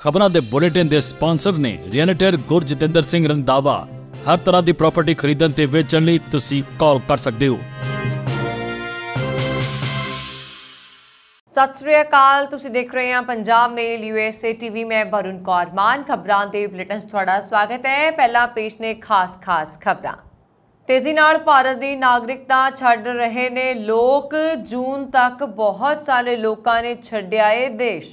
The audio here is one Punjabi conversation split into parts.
खबरों के बुलेटिन के स्पॉन्सर ने रियल्टर गुरजितेंद्र सिंह रंधावा। हर तरह की प्रॉपर्टी खरीदण ते वेचण लई तुसीं कॉल कर सकते हो। सत श्री अकाल, तुसीं देख रहे हैं पंजाब मेल यूएसए टीवी। मैं वरुण कौर मान। खबरां दे बुलेटिन च तुहाडा स्वागत है। पहला पेश ने खास खबरां। तेजी नाल भारत की नागरिकता छड्ड रहे ने लोग। जून तक बहुत सारे लोगों ने छड्डिया है देश।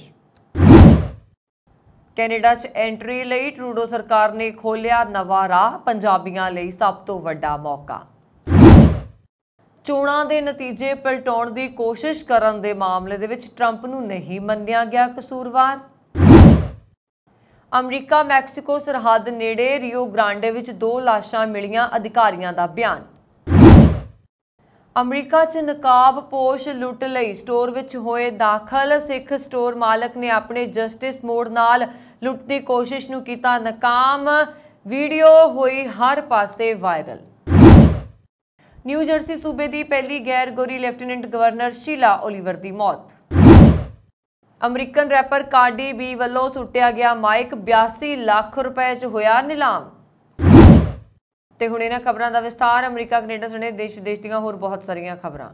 कैनेडा च एंट्री लई ट्रूडो सरकार ने खोलिया नवा राह। पंजाबियों लई सब तो वड्डा मौका। चोणां दे नतीजे पलटाउण दी कोशिश करन दे मामले दे विच ट्रंप नूं नहीं मन्निया गया कसूरवार। अमरीका मैक्सीको सरहद नेड़े रियो ग्रांडे विच 2 लाशां मिलियां, अधिकारियों का बयान। अमरीका च नकाबपोश लुट लई स्टोर विच होए दाखल। सिख स्टोर मालक ने अपने जस्टिस मोड़ नाल लुट की कोशिश नूं कीता नाकाम। वीडियो होई हर पासे वायरल। न्यू जर्सी सूबे की पहली गैर गोरी लेफ्टिनेंट गवर्नर शीला ओलिवर की मौत। अमरीकन रैपर कार्डी बी वालों सुटिया गया माइक 82 लाख रुपए च होया नीलाम। ते हुण इन्हां खबरां दा विस्तार। अमरीका कनेडा सने देश विदेश दीआं होर बहुत सारियां खबरां।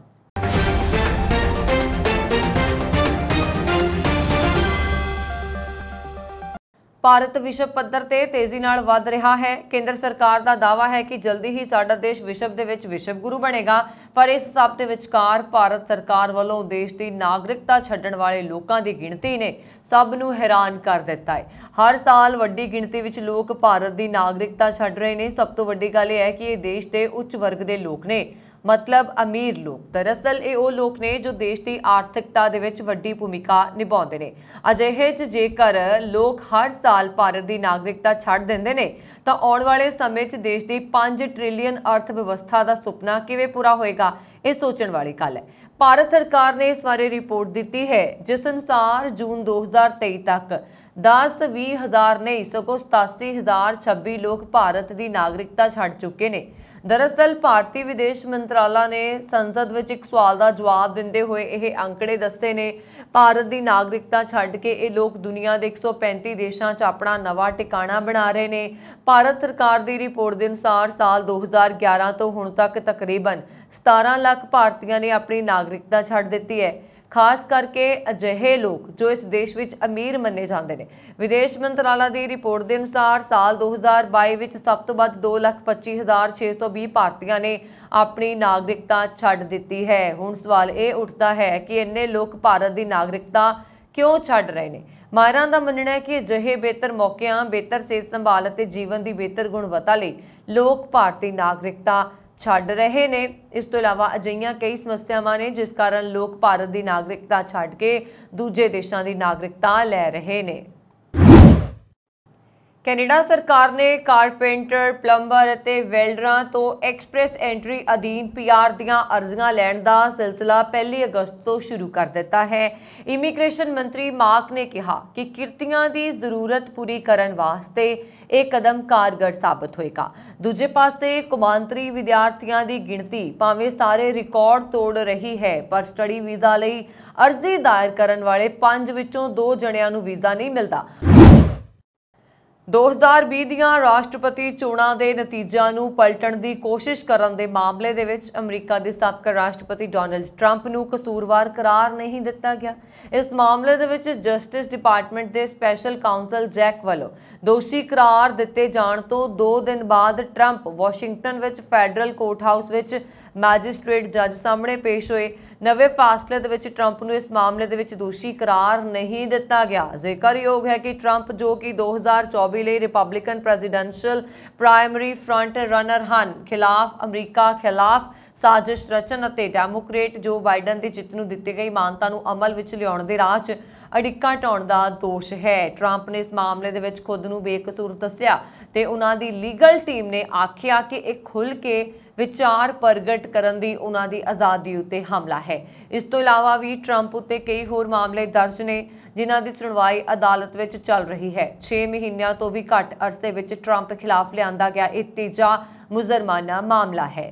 भारत विश्व पद्धर ते तेजी नाल वध रहा है। केंद्र सरकार का दावा है कि जल्दी ही साडा देश विश्व दे विच विश्व गुरु बनेगा, पर इस सब दे विचकार भारत सरकार वालों देश की नागरिकता छड्डण वाले लोगों की गिणती ने सब नूं हैरान कर दिता है। हर साल वड्डी गिणती विच लोग भारत की नागरिकता छड्ड रहे हैं। सब तो वड्डी गल यह है कि ये देश के उच्च वर्ग के लोग ने, मतलब अमीर लोग। दरअसल ये वो लोग ने जो देश की आर्थिकता दे विच वड्डी भूमिका निभाउंदे ने। अजिहे च जेकर लोग हर साल भारत की नागरिकता छड्ड दिंदे ने तां आउण वाले समय च देश की 5 ट्रिलियन अर्थव्यवस्था का सुपना किवें पूरा होएगा, ये सोचण वाली गल है। भारत सरकार ने इस बारे रिपोर्ट दी है, जिस अनुसार जून 2023 तक 10-20 हज़ार नहीं सगों 87,026 लोग भारत की नागरिकता छड्ड चुके ने। दरअसल भारतीय विदेश मंत्रालय ने संसद में एक सवाल का जवाब देंदे हुए यह आंकड़े दस्से ने। भारत की नागरिकता छड्ड के ये लोग दुनिया के 135 देशों च अपना नवा ठिकाना बना रहे हैं। भारत सरकार की रिपोर्ट के अनुसार साल 2011 तो हुण तक तकरीबन 17 लाख भारतीयों ने अपनी नागरिकता छड्ड दी है। खास करके अजिहे लोग जो इस देश विच अमीर मन्ने जाते हैं। विदेश मंत्रालय की रिपोर्ट के अनुसार साल 2022 विच सब तो वध 2,25,620 भारतीयों ने अपनी नागरिकता छड्ड दी है। हुण सवाल ये उठता है कि इन्ने लोग भारत की नागरिकता क्यों छड्ड रहे हैं। माहिरां दा मनना है कि अजिहे बेहतर मौकों, बेहतर सेहत संभाल और जीवन की बेहतर गुणवत्ता लई लोग भारतीय नागरिकता छड्ड रहे ने। इस तो इलावा अजिहियां कई समस्यावां ने जिस कारण लोग भारत की नागरिकता छड्ड के दूजे देशों की नागरिकता लै रहे ने। कैनेडा सरकार ने कारपेंटर, प्लंबर और वैल्डरां तो एक्सप्रैस एंट्री अधीन पीआर दीआं अर्जियां लैण दा सिलसिला 1 अगस्त तो शुरू कर दिता है। इमीग्रेशन मंत्री मार्क ने कहा कि किरतियां की जरूरत पूरी करने वास्ते एक कदम कारगर साबित होएगा। दूजे पासे कौमांतरी विद्यार्थियों की गिणती भावें सारे रिकॉर्ड तोड़ रही है, पर स्टडी वीज़ा लई अर्जी दायर करने वाले 5 विचों 2 जणियां नूं वीज़ा नहीं मिलता। 2020 दीआं राष्ट्रपति चोणां दे नतीजिਆਂ ਨੂੰ ਪਲਟਣ ਦੀ कोशिश करन दे मामले दे विच अमरीका के साबका राष्ट्रपति डोनाल्ड ट्रंप ਨੂੰ कसूरवार करार नहीं दिता गया। इस मामले दे विच जस्टिस डिपार्टमेंट के स्पैशल काउंसल जैक वालों दोषी करार दिते जाण तो 2 दिन बाद Trump Washington which federal court house which magistrate जज सामने पेश होए। नवे फैसले दे विच ट्रंप नूं इस मामले दे विच दोषी करार नहीं दिता गया। जिक्रयोग है कि ट्रंप जो कि 2024 ਲਈ Republican presidential primary front runner ਹਨ खिलाफ अमरीका खिलाफ साजिश रचन ਅਤੇ डेमोक्रेट जो बाइडन की जित ਨੂੰ ਦਿੱਤੀ गई मानता ਨੂੰ अमल ਵਿੱਚ ਲਿਆਉਣ ਦੇ ਰਾਹ 'ਚ ਅੜਿੱਕਾ ਢਾਉਣ ਦਾ ਦੋਸ਼ ਹੈ। ट्रंप ने इस मामले ਦੇ ਵਿੱਚ खुद ਨੂੰ बेकसूर ਦੱਸਿਆ ਤੇ ਉਹਨਾਂ ਦੀ लीगल टीम ने आखिया कि एक खुल के विचार प्रगट करन दी उन्हां दी आज़ादी उत्ते हमला है। इस तो इलावा भी ट्रंप उत्ते कई होर मामले दर्ज ने जिन्हां दी सुनवाई अदालत विच चल रही है। 6 महीनों तो भी घट अरसे विच ट्रंप खिलाफ लिआंदा गया एक तीजा मुजरमाना मामला है।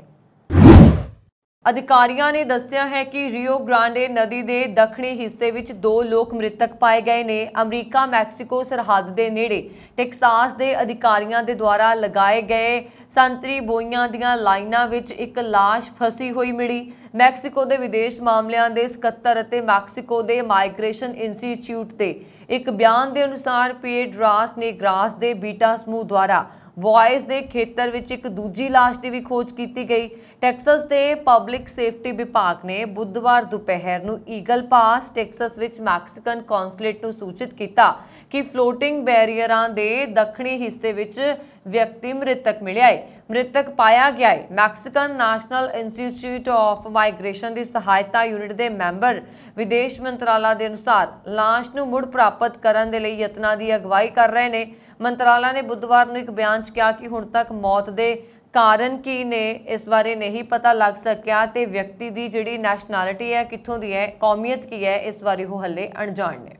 ਅਧਿਕਾਰੀਆਂ ਨੇ ਦੱਸਿਆ ਹੈ ਕਿ ਰਿਓ ਗ੍ਰਾਂਡੇ ਨਦੀ ਦੇ ਦੱਖਣੀ ਹਿੱਸੇ ਵਿੱਚ 2 ਲੋਕ ਮ੍ਰਿਤਕ ਪਾਏ ਗਏ ਨੇ। ਅਮਰੀਕਾ ਮੈਕਸੀਕੋ ਸਰਹੱਦ ਦੇ ਨੇੜੇ ਟੈਕਸਾਸ ਦੇ ਅਧਿਕਾਰੀਆਂ ਦੇ ਦੁਆਰਾ ਲਗਾਏ ਗਏ ਸੰਤਰੀ ਬੋਈਆਂ ਦੀਆਂ ਲਾਈਨਾਂ ਵਿੱਚ ਇੱਕ ਲਾਸ਼ ਫਸੀ ਹੋਈ ਮਿਲੀ। ਮੈਕਸੀਕੋ ਦੇ ਵਿਦੇਸ਼ ਮਾਮਲਿਆਂ ਦੇ ਸਕੱਤਰ ਅਤੇ ਮੈਕਸੀਕੋ ਦੇ ਮਾਈਗ੍ਰੇਸ਼ਨ ਇੰਸਟੀਚਿਊਟ ਦੇ ਇੱਕ ਬਿਆਨ ਦੇ ਅਨੁਸਾਰ ਪੀਏਡਰਾਸ ਨੇਗਰਾਸ ਦੇ ਬੀਟਾ ਸਮੂਹ ਦੁਆਰਾ ਬॉयਜ਼ ਦੇ ਖੇਤਰ ਵਿੱਚ ਇੱਕ ਦੂਜੀ ਲਾਸ਼ ਦੀ ਵੀ ਖੋਜ ਕੀਤੀ ਗਈ। ਟੈਕਸਸ ਦੇ ਪਬਲਿਕ ਸੇਫਟੀ ਵਿਭਾਗ ਨੇ ਬੁੱਧਵਾਰ ਦੁਪਹਿਰ ਨੂੰ ਈਗਲ ਪਾਸ ਟੈਕਸਸ ਵਿੱਚ ਮੈਕਸੀਕਨ ਕੌਂਸੂਲੇਟ ਨੂੰ ਸੂਚਿਤ ਕੀਤਾ ਕਿ ਫਲੋਟਿੰਗ ਬੈਰੀਅਰਾਂ ਦੇ ਦੱਖਣੀ ਹਿੱਸੇ ਵਿੱਚ ਵਿਅਕਤੀ ਮ੍ਰਿਤਕ ਮਿਲਿਆ ਹੈ। ਮ੍ਰਿਤਕ ਪਾਇਆ ਗਿਆ ਹੈ। Mexican national institute of migration ਦੀ ਸਹਾਇਤਾ ਯੂਨਿਟ ਦੇ ਮੈਂਬਰ ਵਿਦੇਸ਼ ਮੰਤਰਾਲਾ ਦੇ ਅਨੁਸਾਰ ਲਾਸ਼ ਨੂੰ ਮੁੜ ਪ੍ਰਾਪਤ ਕਰਨ ਦੇ ਲਈ ਯਤਨਾਂ ਦੀ ਅਗਵਾਈ ਕਰ ਰਹੇ ਨੇ। ਮੰਤਰਾਲਾ ਨੇ ਬੁੱਧਵਾਰ ਨੂੰ ਇੱਕ ਬਿਆਨ 'ਚ ਕਿਹਾ ਕਿ ਹੁਣ ਤੱਕ ਮੌਤ ਦੇ ਕਾਰਨ ਕੀ ਨੇ ਇਸ ਬਾਰੇ ਨਹੀਂ ਪਤਾ ਲੱਗ ਸਕਿਆ ਤੇ ਵਿਅਕਤੀ ਦੀ ਜਿਹੜੀ ਨੈਸ਼ਨੈਲਿਟੀ ਹੈ, ਕਿੱਥੋਂ ਦੀ ਹੈ, ਕੌਮੀਅਤ ਕੀ ਹੈ, ਇਸ ਬਾਰੇ ਉਹ ਹੱਲੇ ਅਣਜਾਣ ਨੇ।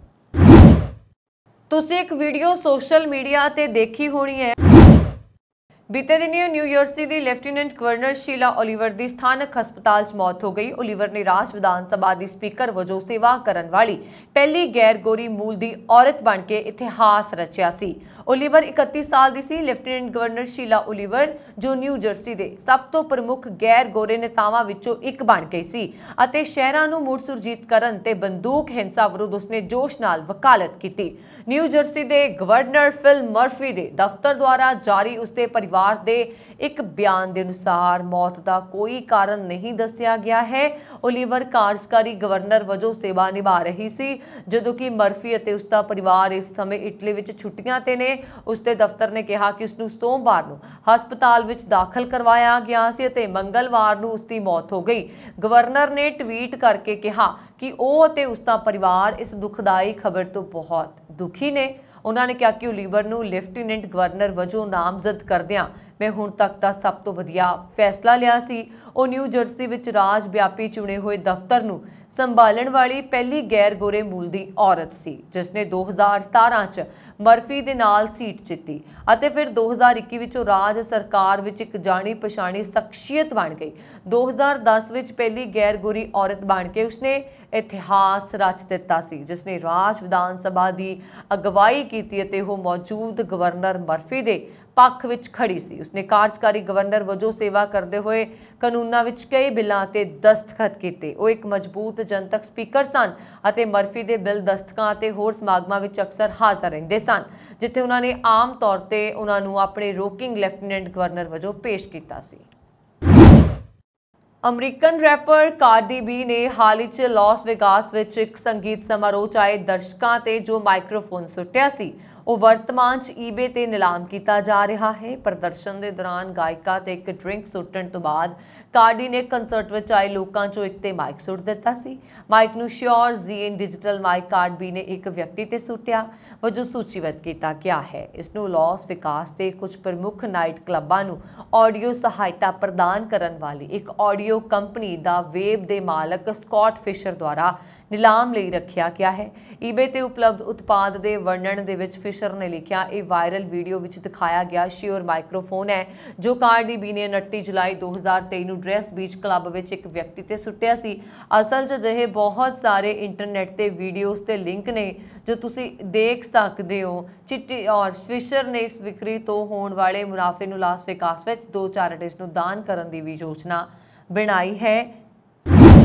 ਤੁਸੀਂ ਇੱਕ ਵੀਡੀਓ ਸੋਸ਼ਲ ਮੀਡੀਆ ਤੇ ਦੇਖੀ ਹੋਣੀ ਹੈ। ਬੀਤੇ ਦਿਨੀ ਨਿਊ ਜਰਸੀ ਦੀ ਲੈਫਟੀਨੈਂਟ ਗਵਰਨਰ ਸ਼ੀਲਾ ਓਲੀਵਰ ਦੀ ਸਥਾਨਕ ਹਸਪਤਾਲ 'ਚ ਮੌਤ ਹੋ ਗਈ। ਓਲੀਵਰ ਨੇ ਰਾਜ ਵਿਧਾਨ ਸਭਾ ਦੀ ਸਪੀਕਰ ਵਜੋਂ ਸੇਵਾ ਕਰਨ ਵਾਲੀ ਪਹਿਲੀ ਗੈਰ ਗੋਰੀ ਮੂਲ ਦੀ ਔਰਤ ਬਣ ਕੇ ਇਤਿਹਾਸ ਰਚਿਆ ਸੀ। ਓਲੀਵਰ 31 ਸਾਲ ਦੀ ਸੀ। ਲੈਫਟੀਨੈਂਟ ਗਵਰਨਰ ਸ਼ੀਲਾ ਓਲੀਵਰ ਜੋ ਨਿਊ ਜਰਸੀ ਦੇ ਸਭ ਤੋਂ ਪ੍ਰਮੁੱਖ ਗੈਰ ਗੋਰੇ ਨੇਤਾਵਾਂ ਵਿੱਚੋਂ ਇੱਕ ਬਣ ਗਈ ਸੀ ਅਤੇ ਸ਼ਹਿਰਾਂ ਨੂੰ ਮੁੜ ਸੁਰਜੀਤ ਕਰਨ ਤੇ ਬੰਦੂਕ ਹਿੰਸਾ ਵਿਰੁੱਧ ਉਸਨੇ ਜੋਸ਼ ਨਾਲ ਵਕਾਲਤ ਕੀਤੀ। ਨਿਊ ਜਰਸੀ ਦੇ ਗਵਰਨਰ ਫਿਲ ਮਰਫੀ ਦੇ ਦਫ਼ਤਰ ਦੁਆਰਾ ਜਾਰੀ ਉਸਦੇ ਪਰਿਵਾਰ ਦੇ ਇੱਕ ਬਿਆਨ ਦੇ ਅਨੁਸਾਰ ਮੌਤ ਦਾ ਕੋਈ ਕਾਰਨ ਨਹੀਂ ਦੱਸਿਆ ਗਿਆ ਹੈ। ਓਲੀਵਰ ਕਾਰਜਕਾਰੀ ਗਵਰਨਰ ਵਜੋਂ ਸੇਵਾ ਨਿਭਾ ਰਹੀ ਸੀ ਜਦੋਂ ਕਿ ਮਰਫੀ ਅਤੇ ਉਸਦਾ ਪਰਿਵਾਰ ਇਸ ਸਮੇਂ ਇਟਲੀ ਵਿੱਚ ਛੁੱਟੀਆਂ ਤੇ ਨੇ। ਉਸਦੇ ਦਫ਼ਤਰ ਨੇ ਕਿਹਾ ਕਿ ਉਸਨੂੰ ਸੋਮਵਾਰ ਨੂੰ ਹਸਪਤਾਲ ਵਿੱਚ ਦਾਖਲ ਕਰਵਾਇਆ ਗਿਆ ਸੀ ਅਤੇ ਮੰਗਲਵਾਰ ਨੂੰ ਉਸਦੀ ਮੌਤ ਹੋ ਗਈ। ਗਵਰਨਰ ਨੇ ਟਵੀਟ ਕਰਕੇ ਕਿਹਾ ਕਿ ਉਹ ਅਤੇ ਉਸਦਾ ਪਰਿਵਾਰ ਇਸ ਦੁਖਦਾਈ ਖਬਰ ਤੋਂ ਬਹੁਤ ਦੁਖੀ ਨੇ। ਉਹਨਾਂ ਨੇ ਕਿਹਾ ਕਿ ਓਲੀਵਰ ਨੂੰ ਲੈਫਟੀਨੈਂਟ ਗਵਰਨਰ ਵਜੋਂ ਨਾਮਜ਼ਦ ਕਰਦਿਆਂ ਮੈਂ ਹੁਣ ਤੱਕ ਦਾ ਸਭ ਤੋਂ ਵਧੀਆ ਫੈਸਲਾ ਲਿਆ ਸੀ। ਉਹ ਨਿਊ ਜਰਸੀ ਵਿੱਚ ਰਾਜ ਵਿਆਪੀ ਚੁਣੇ ਹੋਏ ਦਫ਼ਤਰ ਨੂੰ ਸੰਭਾਲਣ ਵਾਲੀ ਪਹਿਲੀ ਗੈਰ ਗੋਰੇ ਮੂਲ ਦੀ ਔਰਤ ਸੀ ਜਿਸ ਨੇ 2017 'ਚ ਮਰਫੀ ਦੇ ਨਾਲ ਸੀਟ ਜਿੱਤੀ ਅਤੇ ਫਿਰ 2021 ਵਿੱਚ ਉਹ ਰਾਜ ਸਰਕਾਰ ਵਿੱਚ ਇੱਕ ਜਾਣੀ ਪਛਾਣੀ ਸ਼ਖਸੀਅਤ ਬਣ ਗਈ। 2010 ਵਿੱਚ ਪਹਿਲੀ ਗੈਰ ਗੋਰੀ ਔਰਤ ਬਣ ਕੇ ਉਸਨੇ ਇਤਿਹਾਸ ਰਚ ਦਿੱਤਾ ਸੀ ਜਿਸ ਨੇ ਰਾਜ ਵਿਧਾਨ ਸਭਾ ਦੀ ਅਗਵਾਈ ਕੀਤੀ ਅਤੇ ਉਹ ਮੌਜੂਦ ਗਵਰਨਰ ਮਰਫੀ ਦੇ ਪੱਖ ਵਿੱਚ ਖੜੀ ਸੀ। ਉਸਨੇ ਕਾਰਜਕਾਰੀ ਗਵਰਨਰ ਵਜੋਂ ਸੇਵਾ ਕਰਦੇ ਹੋਏ ਕਾਨੂੰਨਾਂ ਵਿੱਚ ਕਈ ਬਿੱਲਾਂ ਤੇ ਦਸਤਖਤ ਕੀਤੇ। ਉਹ ਇੱਕ ਮਜ਼ਬੂਤ ਜਨਤਕ ਸਪੀਕਰ ਸਨ ਅਤੇ ਮਰਫੀ ਦੇ ਬਿੱਲ ਦਸਤਖਤਾਂ ਅਤੇ ਹੋਰ ਸਮਾਗਮਾਂ ਵਿੱਚ ਅਕਸਰ ਹਾਜ਼ਰ ਰਹਿੰਦੇ ਸਨ ਜਿੱਥੇ ਉਹਨਾਂ ਨੇ ਆਮ ਤੌਰ ਤੇ ਉਹਨਾਂ ਨੂੰ ਆਪਣੇ ਰੋਕਿੰਗ ਲੈਫਟੀਨੈਂਟ ਗਵਰਨਰ ਵਜੋਂ ਪੇਸ਼ ਕੀਤਾ ਸੀ। ਅਮਰੀਕਨ ਰੈਪਰ ਕਾਰਡੀ ਬੀ ਨੇ ਹਾਲ ਹੀ 'ਚ ਲਾਸ ਵੇਗਾਸ ਵਿੱਚ ਇੱਕ ਸੰਗੀਤ ਸਮਾਰੋਹ 'ਚ ਆਏ ਦਰਸ਼ਕਾਂ ਤੇ ਜੋ ਮਾਈਕ੍ਰੋਫੋਨ ਸੁੱਟਿਆ ਸੀ ਉਹ ਵਰਤਮਾਨ 'ਚ ਈਬੇ ਤੇ ਨਿਲਾਮ ਕੀਤਾ ਜਾ ਰਿਹਾ ਹੈ। ਪ੍ਰਦਰਸ਼ਨ ਦੇ ਦੌਰਾਨ ਗਾਇਕਾ ਤੇ ਇੱਕ ਡਰਿੰਕ ਸੁੱਟਣ ਤੋਂ ਬਾਅਦ ਕਾਰਡੀ ਨੇ ਕੰਸਰਟ ਵਿੱਚ ਆਏ ਲੋਕਾਂ 'ਚੋਂ ਇੱਕ ਤੇ ਮਾਈਕ ਸੁੱਟ ਦਿੱਤਾ ਸੀ। ਮਾਈਕ ਨੂੰ ਸ਼ਿਓਰ ਜ਼ੀਨ ਡਿਜੀਟਲ ਮਾਈਕ ਕਾਰਡੀ ਨੇ ਇੱਕ ਵਿਅਕਤੀ ਤੇ ਸੁੱਟਿਆ ਵਜੋਂ ਸੂਚੀਬੱਧ ਕੀਤਾ ਗਿਆ ਹੈ। ਇਸ ਨੂੰ ਲਾਸ ਵੇਗਾਸ ਦੇ ਕੁਝ ਪ੍ਰਮੁੱਖ ਨਾਈਟ ਕਲੱਬਾਂ ਨੂੰ ਆਡੀਓ ਸਹਾਇਤਾ ਪ੍ਰਦਾਨ ਕਰਨ ਵਾਲੀ ਇੱਕ ਆਡੀਓ ਕੰਪਨੀ ਦਾ ਵੇਬ ਦੇ ਮਾਲਕ ਸਕਾਟ ਫਿਸ਼ਰ ਦੁਆਰਾ ਨਿਲਾਮ ਲਈ ਰੱਖਿਆ ਗਿਆ ਹੈ। ਈਬੇ ਤੇ ਉਪਲਬਧ ਉਤਪਾਦ ਦੇ ਵਰਣਨ ਦੇ ਵਿੱਚ ਫਿਸ਼ਰ ਨੇ ਲਿਖਿਆ ਇਹ ਵਾਇਰਲ ਵੀਡੀਓ ਵਿੱਚ ਦਿਖਾਇਆ ਗਿਆ ਸ਼ਿਓਰ ਮਾਈਕ੍ਰੋਫੋਨ ਹੈ ਜੋ ਕਾਰਡੀ ਬੀ ਨੇ 29 ਜੁਲਾਈ 2023 ਨੂੰ ਡਰੈਸ ਬੀਚ ਕਲੱਬ ਵਿੱਚ ਇੱਕ ਵਿਅਕਤੀ ਤੇ ਸੁੱਟਿਆ ਸੀ। ਅਸਲ 'ਚ ਅਜਿਹੇ ਬਹੁਤ ਸਾਰੇ ਇੰਟਰਨੈਟ ਤੇ ਵੀਡੀਓਜ਼ ਤੇ ਲਿੰਕ ਨੇ ਜੋ ਤੁਸੀਂ ਦੇਖ ਸਕਦੇ ਹੋ। ਚਿੱਟੀ ਔਰ ਫਿਸ਼ਰ ਨੇ ਇਸ ਵਿਕਰੀ ਤੋਂ ਹੋਣ ਵਾਲੇ ਮੁਨਾਫੇ ਨੂੰ ਲਾਸ ਵੇਗਾਸ ਵਿੱਚ 2 ਚੈਰਿਟੀਜ਼ ਨੂੰ ਦਾਨ ਕਰਨ ਦੀ ਵੀ ਯੋਜਨਾ ਬਣਾਈ ਹੈ।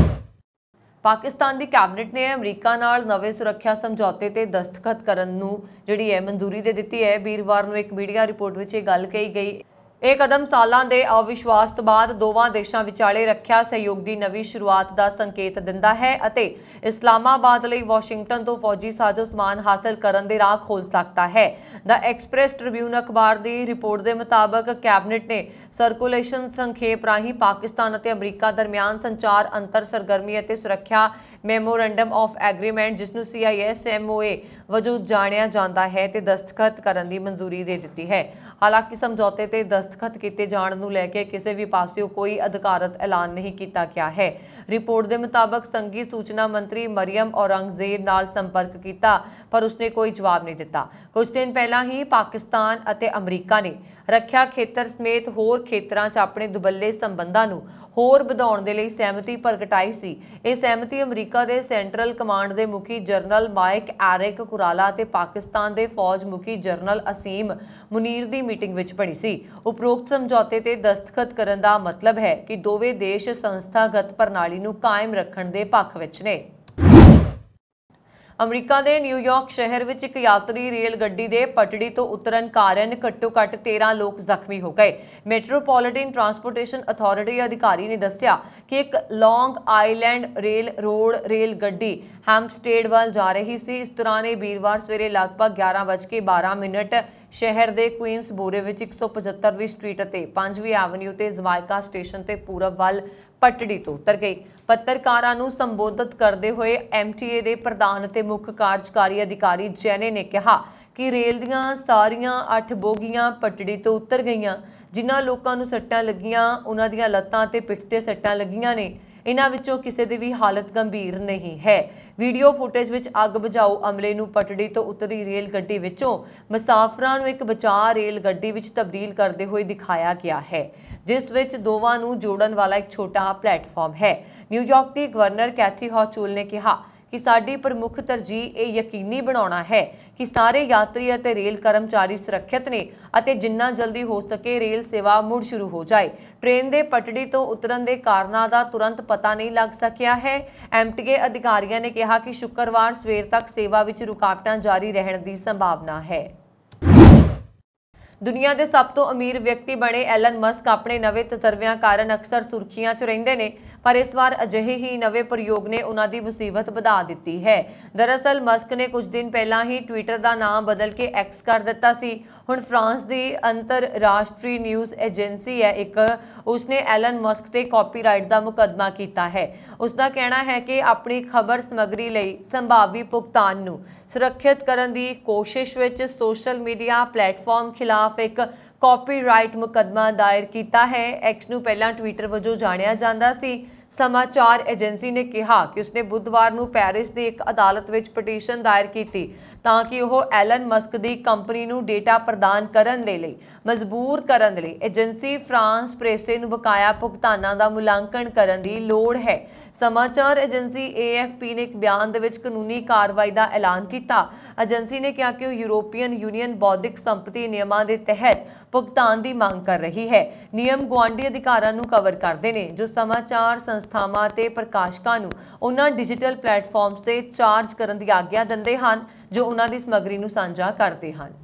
ਪਾਕਿਸਤਾਨ ਦੀ ਕੈਬਨਿਟ ਨੇ ਅਮਰੀਕਾ ਨਾਲ ਨਵੇਂ ਸੁਰੱਖਿਆ ਸਮਝੌਤੇ ਤੇ ਦਸਤਖਤ ਕਰਨ ਨੂੰ ਜਿਹੜੀ ਹੈ ਮਨਜ਼ੂਰੀ ਦੇ ਦਿੱਤੀ ਹੈ। ਵੀਰਵਾਰ ਨੂੰ ਇੱਕ ਮੀਡੀਆ ਰਿਪੋਰਟ ਵਿੱਚ ਇਹ ਗੱਲ ਕਹੀ ਗਈ। ਇਹ ਕਦਮ ਸਾਲਾਂ ਦੇ ਅਵਿਸ਼ਵਾਸ ਤੋਂ ਬਾਅਦ ਦੋਵਾਂ ਦੇਸ਼ਾਂ ਵਿਚਾਲੇ ਰੱਖਿਆ ਸਹਿਯੋਗ ਦੀ ਨਵੀਂ ਸ਼ੁਰੂਆਤ ਦਾ ਸੰਕੇਤ ਦਿੰਦਾ ਹੈ ਅਤੇ ਇਸਲਾਮਾਬਾਦ ਲਈ ਵਾਸ਼ਿੰਗਟਨ ਤੋਂ ਫੌਜੀ ਸਾਜ਼ੋ ਸਮਾਨ ਹਾਸਲ ਕਰਨ ਦੇ ਰਾਹ ਖੋਲ੍ਹ ਸਕਦਾ ਹੈ। ਦ ਐਕਸਪ੍ਰੈਸ ਟ੍ਰਿਬਿਊਨ ਅਖਬਾਰ ਦੀ ਰਿਪੋਰਟ ਦੇ ਮੁਤਾਬਕ ਕੈਬਨਿਟ ਨੇ ਸਰਕੂਲੇਸ਼ਨ ਸੰਖੇਪ ਰਾਹੀਂ ਪਾਕਿਸਤਾਨ ਅਤੇ ਅਮਰੀਕਾ ਦਰਮਿਆਨ ਸੰਚਾਰ ਅੰਤਰ ਸਰਗਰਮੀ ਅਤੇ ਸੁਰੱਖਿਆ ਮੈਮੋਰੰਡਮ ਆਫ ਐਗਰੀਮੈਂਟ ਜਿਸ ਨੂੰ CISMOA ਵਜੋਂ ਜਾਣਿਆ ਜਾਂਦਾ ਹੈ ਤੇ ਦਸਤਖਤ ਕਰਨ ਦੀ ਮਨਜ਼ੂਰੀ ਦੇ ਦਿੱਤੀ ਹੈ। ਹਾਲਾਂਕਿ ਸਮਝੌਤੇ ਤੇ ਦਸਤਖਤ ਕੀਤੇ ਜਾਣ ਨੂੰ ਲੈ ਕੇ ਕਿਸੇ ਵੀ ਪਾਸਿਓਂ ਕੋਈ ਅਧਿਕਾਰਤ ਐਲਾਨ ਨਹੀਂ ਕੀਤਾ ਗਿਆ ਹੈ। ਰਿਪੋਰਟ ਦੇ ਮੁਤਾਬਕ ਸੰਘੀ ਸੂਚਨਾ ਮੰਤਰੀ ਮਰੀਅਮ ਔਰੰਗਜ਼ੇਬ ਨਾਲ ਸੰਪਰਕ ਕੀਤਾ ਪਰ ਉਸਨੇ ਕੋਈ ਜਵਾਬ ਨਹੀਂ ਦਿੱਤਾ। ਕੁਝ ਦਿਨ ਪਹਿਲਾਂ ਹੀ ਪਾਕਿਸਤਾਨ ਅਤੇ ਅਮਰੀਕਾ ਨੇ ਰੱਖਿਆ ਖੇਤਰ ਸਮੇਤ ਹੋਰ ਖੇਤਰਾਂ 'ਚ ਆਪਣੇ ਦੁਬੱਲੇ ਸੰਬੰਧਾਂ ਨੂੰ ਹੋਰ ਵਧਾਉਣ ਦੇ ਲਈ ਸਹਿਮਤੀ ਪ੍ਰਗਟਾਈ ਸੀ। ਇਹ ਸਹਿਮਤੀ ਅਮਰੀਕਾ ਦੇ ਸੈਂਟਰਲ ਕਮਾਂਡ ਦੇ ਮੁਖੀ ਜਨਰਲ ਮਾਈਕ ਐਰਿਕ ਕੁਰਾਲਾ ਅਤੇ ਪਾਕਿਸਤਾਨ ਦੇ ਫੌਜ ਮੁਖੀ ਜਨਰਲ ਅਸੀਮ ਮੁਨੀਰ ਦੀ ਮੀਟਿੰਗ ਵਿੱਚ ਬਣੀ ਸੀ। ਉਪਰੋਕਤ ਸਮਝੌਤੇ ਤੇ ਦਸਤਖਤ ਕਰਨ ਦਾ ਮਤਲਬ ਹੈ ਕਿ ਦੋਵੇਂ ਦੇਸ਼ ਸੰਸਥਾਗਤ ਪ੍ਰਣਾਲੀ ਨੂੰ ਕਾਇਮ ਰੱਖਣ ਦੇ ਪੱਖ ਵਿੱਚ ਨੇ। ਅਮਰੀਕਾ ਦੇ ਨਿਊਯਾਰਕ ਸ਼ਹਿਰ ਵਿੱਚ ਇੱਕ ਯਾਤਰੀ ਰੇਲ ਗੱਡੀ ਦੇ ਪਟੜੀ ਤੋਂ ਉਤਰਨ ਕਾਰਨ ਘੱਟੋ-ਘੱਟ 13 ਲੋਕ ਜ਼ਖਮੀ ਹੋ ਗਏ। ਮੈਟਰੋਪੋਲੀਟਨ ਟਰਾਂਸਪੋਰਟੇਸ਼ਨ ਅਥਾਰਟੀ ਅਧਿਕਾਰੀ ਨੇ ਦੱਸਿਆ ਕਿ ਇੱਕ ਲੌਂਗ ਆਈਲੈਂਡ ਰੇਲ ਗੱਡੀ ਹੈਮਸਟੇਡ ਵੱਲ ਜਾ ਰਹੀ ਸੀ। ਇਸ ਦੌਰਾਨ ਇਹ ਵੀਰਵਾਰ ਸਵੇਰੇ ਲਗਭਗ 11:12 ਸ਼ਹਿਰ ਦੇ ਕੁਈਨਸਬੋਰੇ ਵਿੱਚ 175ਵੀਂ ਸਟਰੀਟ ਅਤੇ 5ਵੀਂ ਐਵਨਿਊ ਤੇ ਜਮਾਇਕਾ ਸਟੇਸ਼ਨ ਤੇ ਪੂਰਬ ਵੱਲ ਪਟੜੀ ਤੋਂ ਉਤਰ ਗਈ। ਪੱਤਰਕਾਰਾਂ ਨੂੰ ਸੰਬੋਧਿਤ ਕਰਦੇ ਹੋਏ MTA ਦੇ ਪ੍ਰਧਾਨ ਅਤੇ ਮੁੱਖ ਕਾਰਜਕਾਰੀ ਅਧਿਕਾਰੀ ਜੈਨੇ ਨੇ ਕਿਹਾ ਕਿ ਰੇਲ ਦੀਆਂ ਸਾਰੀਆਂ 8 ਬੋਗੀਆਂ ਪਟੜੀ ਤੋਂ ਉਤਰ ਗਈਆਂ। ਜਿਨ੍ਹਾਂ ਲੋਕਾਂ ਨੂੰ ਸੱਟਾਂ ਲੱਗੀਆਂ ਉਹਨਾਂ ਦੀਆਂ ਲੱਤਾਂ ਤੇ ਪਿੱਠ ਤੇ ਸੱਟਾਂ ਲੱਗੀਆਂ ਨੇ। ਇਨ੍ਹਾਂ ਵਿੱਚੋਂ ਕਿਸੇ ਦੀ ਵੀ ਹਾਲਤ ਗੰਭੀਰ ਨਹੀਂ ਹੈ। ਵੀਡੀਓ ਫੁਟੇਜ ਵਿੱਚ ਅੱਗ ਬੁਝਾਊ ਅਮਲੇ ਨੂੰ ਪਟੜੀ ਤੋਂ ਉਤਰੀ ਰੇਲ ਗੱਡੀ ਵਿੱਚੋਂ ਮੁਸਾਫਰਾਂ ਨੂੰ ਇੱਕ ਬਚਾਅ ਰੇਲ ਗੱਡੀ ਵਿੱਚ ਤਬਦੀਲ ਕਰਦੇ ਹੋਏ ਦਿਖਾਇਆ ਗਿਆ ਹੈ, ਜਿਸ ਵਿੱਚ ਦੋਵਾਂ ਨੂੰ ਜੋੜਨ ਵਾਲਾ ਇੱਕ ਛੋਟਾ ਪਲੇਟਫਾਰਮ ਹੈ। ਨਿਊਯਾਰਕ ਦੀ ਗਵਰਨਰ ਕੈਥੀ ਹੌਚੂਲ ਨੇ ਕਿਹਾ ਕਿ ਸਾਡੀ ਪ੍ਰਮੁੱਖ ਤਰਜੀਹ ਇਹ ਯਕੀਨੀ ਬਣਾਉਣਾ ਹੈ ਕਿ ਸਾਰੇ ਯਾਤਰੀ ਅਤੇ ਰੇਲ ਕਰਮਚਾਰੀ ਸੁਰੱਖਿਅਤ ਨੇ ਅਤੇ ਜਿੰਨਾ ਜਲਦੀ ਹੋ ਸਕੇ ਰੇਲ ਸੇਵਾ ਮੁੜ ਸ਼ੁਰੂ ਹੋ ਜਾਏ। ਟ੍ਰੇਨ ਦੇ ਪਟੜੀ ਤੋਂ ਉਤਰਨ ਦੇ ਕਾਰਨਾਂ ਦਾ ਤੁਰੰਤ ਪਤਾ ਨਹੀਂ ਲੱਗ ਸਕਿਆ ਹੈ। MTA ਅਧਿਕਾਰੀਆਂ ਨੇ ਕਿਹਾ ਕਿ ਸ਼ੁੱਕਰਵਾਰ ਸਵੇਰ ਤੱਕ ਸੇਵਾ ਵਿੱਚ ਰੁਕਾਵਟਾਂ ਜਾਰੀ ਰਹਿਣ ਦੀ ਸੰਭਾਵਨਾ ਹੈ। ਦੁਨੀਆ ਦੇ ਸਭ ਤੋਂ ਅਮੀਰ ਵਿਅਕਤੀ ਬਣੇ ਐਲਨ ਮਸਕ ਆਪਣੇ ਨਵੇਂ ਤਜਰਬਿਆਂ ਕਾਰਨ ਅਕਸਰ ਸੁਰਖੀਆਂ 'ਚ ਰਹਿੰਦੇ ਨੇ, ਪਰ ਇਸ ਵਾਰ ਅਜਿਹੇ ਹੀ ਨਵੇਂ ਪ੍ਰਯੋਗ ਨੇ ਉਹਨਾਂ ਦੀ ਮੁਸੀਬਤ ਵਧਾ ਦਿੱਤੀ ਹੈ। ਦਰਅਸਲ ਮਸਕ ਨੇ ਕੁਝ ਦਿਨ ਪਹਿਲਾਂ ਹੀ ਟਵਿੱਟਰ ਦਾ ਨਾਮ ਬਦਲ ਕੇ ਐਕਸ ਕਰ ਦਿੱਤਾ ਸੀ। ਹੁਣ ਫਰਾਂਸ ਦੀ ਅੰਤਰਰਾਸ਼ਟਰੀ ਨਿਊਜ਼ ਏਜੰਸੀ ਹੈ ਉਸਨੇ ਐਲਨ ਮਸਕ ਤੇ ਕਾਪੀਰਾਈਟ ਦਾ ਮੁਕੱਦਮਾ ਕੀਤਾ ਹੈ। ਉਸਦਾ ਕਹਿਣਾ ਹੈ ਕਿ ਆਪਣੀ ਖਬਰ ਸਮੱਗਰੀ ਲਈ ਸੰਭਾਵੀ ਭੁਗਤਾਨ ਨੂੰ ਸੁਰੱਖਿਅਤ ਕਰਨ ਦੀ ਕੋਸ਼ਿਸ਼ ਵਿੱਚ ਸੋਸ਼ਲ ਮੀਡੀਆ ਪਲੇਟਫਾਰਮ ਖਿਲਾਫ ਇੱਕ ਕਾਪੀਰਾਈਟ ਮੁਕੱਦਮਾ ਦਾਇਰ ਕੀਤਾ ਹੈ। ਐਕਸ ਨੂੰ ਪਹਿਲਾਂ ਟਵਿੱਟਰ ਵਜੋਂ ਜਾਣਿਆ ਜਾਂਦਾ ਸੀ। ਸਮਾਚਾਰ ਏਜੰਸੀ ਨੇ ਕਿਹਾ ਕਿ ਉਸਨੇ ਬੁੱਧਵਾਰ ਨੂੰ ਪੈਰਿਸ ਦੀ ਇੱਕ ਅਦਾਲਤ ਵਿੱਚ ਪਟੀਸ਼ਨ ਦਾਇਰ ਕੀਤੀ ਤਾਂ ਕਿ ਉਹ ਐਲਨ ਮਸਕ ਦੀ ਕੰਪਨੀ ਨੂੰ ਡੇਟਾ ਪ੍ਰਦਾਨ ਕਰਨ ਦੇ ਲਈ ਮਜਬੂਰ ਕਰਨ ਦੇ ਲਈ ਏਜੰਸੀ ਫਰਾਂਸ ਪ੍ਰੈਸੇ ਨੂੰ ਬਕਾਇਆ ਭੁਗਤਾਨਾਂ ਦਾ ਮੁਲਾਂਕਣ ਕਰਨ ਦੀ ਲੋੜ ਹੈ। ਸਮਾਚਾਰ ਏਜੰਸੀ AFP ਨੇ ਇੱਕ ਬਿਆਨ ਦੇ ਵਿੱਚ ਕਾਨੂੰਨੀ ਕਾਰਵਾਈ ਦਾ ਐਲਾਨ ਕੀਤਾ। ਏਜੰਸੀ ਨੇ ਕਿਹਾ ਕਿ ਉਹ ਯੂਰੋਪੀਅਨ ਯੂਨੀਅਨ ਬੌਧਿਕ ਸੰਪਤੀ ਨਿਯਮਾਂ ਦੇ ਤਹਿਤ ਭੁਗਤਾਨ ਦੀ ਮੰਗ ਕਰ ਰਹੀ ਹੈ। ਨਿਯਮ ਗੁਆਂਢੀ ਅਧਿਕਾਰਾਂ ਨੂੰ ਕਵਰ ਕਰਦੇ ਨੇ ਜੋ ਸਮਾਚਾਰ ਸੰਸਥਾਵਾਂ ਤੇ ਪ੍ਰਕਾਸ਼ਕਾਂ ਨੂੰ ਉਹਨਾਂ ਡਿਜੀਟਲ ਪਲੇਟਫਾਰਮਸ ਤੇ ਚਾਰਜ ਕਰਨ ਦੀ ਆਗਿਆ ਦਿੰਦੇ ਹਨ ਜੋ ਉਹਨਾਂ ਦੀ ਸਮੱਗਰੀ ਨੂੰ ਸਾਂਝਾ ਕਰਦੇ ਹਨ।